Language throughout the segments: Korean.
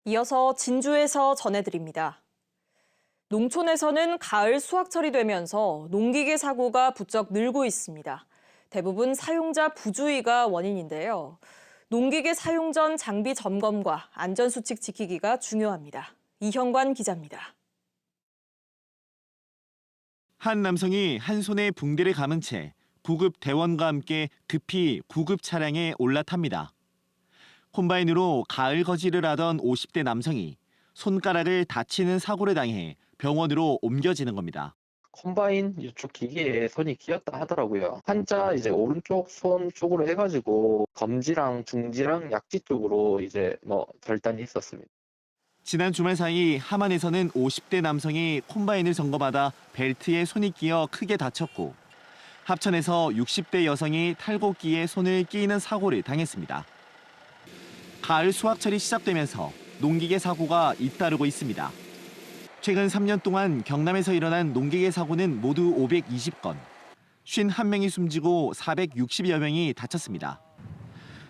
이어서 진주에서 전해드립니다. 농촌에서는 가을 수확철이 되면서 농기계 사고가 부쩍 늘고 있습니다. 대부분 사용자 부주의가 원인인데요. 농기계 사용 전 장비 점검과 안전수칙 지키기가 중요합니다. 이형관 기자입니다. 한 남성이 한 손에 붕대를 감은 채 구급 대원과 함께 급히 구급 차량에 올라탑니다. 콤바인으로 가을 거지를 하던 50대 남성이 손가락을 다치는 사고를 당해 병원으로 옮겨지는 겁니다. 콤바인 이쪽 기계에 손이 끼었다 하더라고요. 한자 이제 오른쪽 손 쪽으로 해가지고 검지랑 중지랑 약지 쪽으로 이제 절단이 있었습니다. 지난 주말 사이 함안에서는 50대 남성이 콤바인을 점검하다 벨트에 손이 끼어 크게 다쳤고 합천에서 60대 여성이 탈곡기에 손을 끼는 사고를 당했습니다. 가을 수확철이 시작되면서 농기계 사고가 잇따르고 있습니다. 최근 3년 동안 경남에서 일어난 농기계 사고는 모두 520건, 51명이 숨지고 460여 명이 다쳤습니다.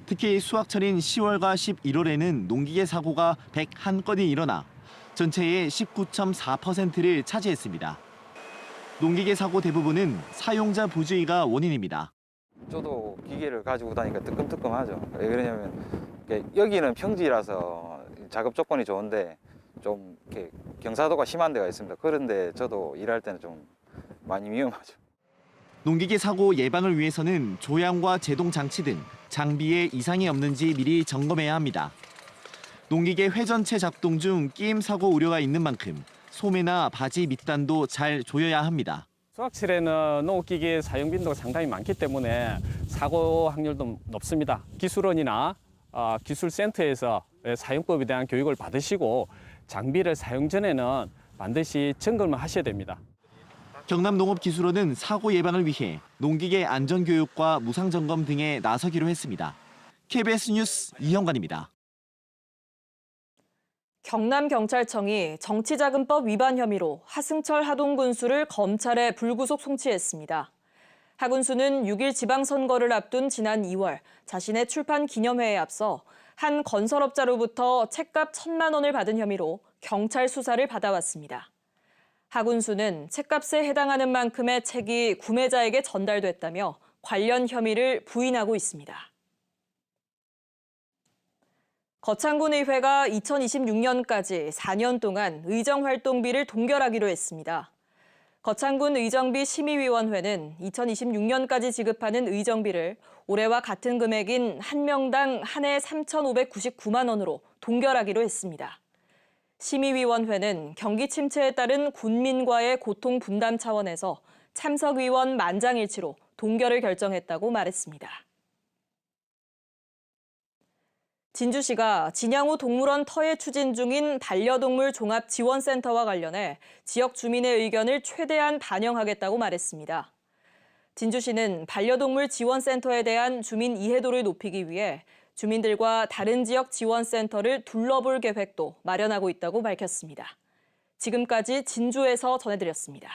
특히 수확철인 10월과 11월에는 농기계 사고가 101건이 일어나 전체의 19.4%를 차지했습니다. 농기계 사고 대부분은 사용자 부주의가 원인입니다. 저도 기계를 가지고 다니니까 뜨끔뜨끔하죠. 왜 그러냐면 여기는 평지라서 작업 조건이 좋은데 좀 이렇게 경사도가 심한 데가 있습니다. 그런데 저도 일할 때는 좀 많이 위험하죠. 농기계 사고 예방을 위해서는 조향과 제동 장치 등 장비에 이상이 없는지 미리 점검해야 합니다. 농기계 회전체 작동 중 끼임 사고 우려가 있는 만큼 소매나 바지 밑단도 잘 조여야 합니다. 수확철에는 농기계 사용 빈도가 상당히 많기 때문에 사고 확률도 높습니다. 기술원이나 기술센터에서 사용법에 대한 교육을 받으시고 장비를 사용 전에는 반드시 점검을 하셔야 됩니다. 경남농업기술원은 사고 예방을 위해 농기계 안전교육과 무상점검 등에 나서기로 했습니다. KBS 뉴스 이형관입니다. 경남경찰청이 정치자금법 위반 혐의로 하승철 하동군수를 검찰에 불구속 송치했습니다. 하 군수는 6일 지방선거를 앞둔 지난 2월 자신의 출판 기념회에 앞서 한 건설업자로부터 책값 1,000만 원을 받은 혐의로 경찰 수사를 받아왔습니다. 하 군수는 책값에 해당하는 만큼의 책이 구매자에게 전달됐다며 관련 혐의를 부인하고 있습니다. 거창군의회가 2026년까지 4년 동안 의정활동비를 동결하기로 했습니다. 거창군 의정비 심의위원회는 2026년까지 지급하는 의정비를 올해와 같은 금액인 한 명당 한 해 3,599만 원으로 동결하기로 했습니다. 심의위원회는 경기 침체에 따른 군민과의 고통 분담 차원에서 참석위원 만장일치로 동결을 결정했다고 말했습니다. 진주시가 진양호 동물원 터에 추진 중인 반려동물 종합지원센터와 관련해 지역 주민의 의견을 최대한 반영하겠다고 말했습니다. 진주시는 반려동물 지원센터에 대한 주민 이해도를 높이기 위해 주민들과 다른 지역 지원센터를 둘러볼 계획도 마련하고 있다고 밝혔습니다. 지금까지 진주에서 전해드렸습니다.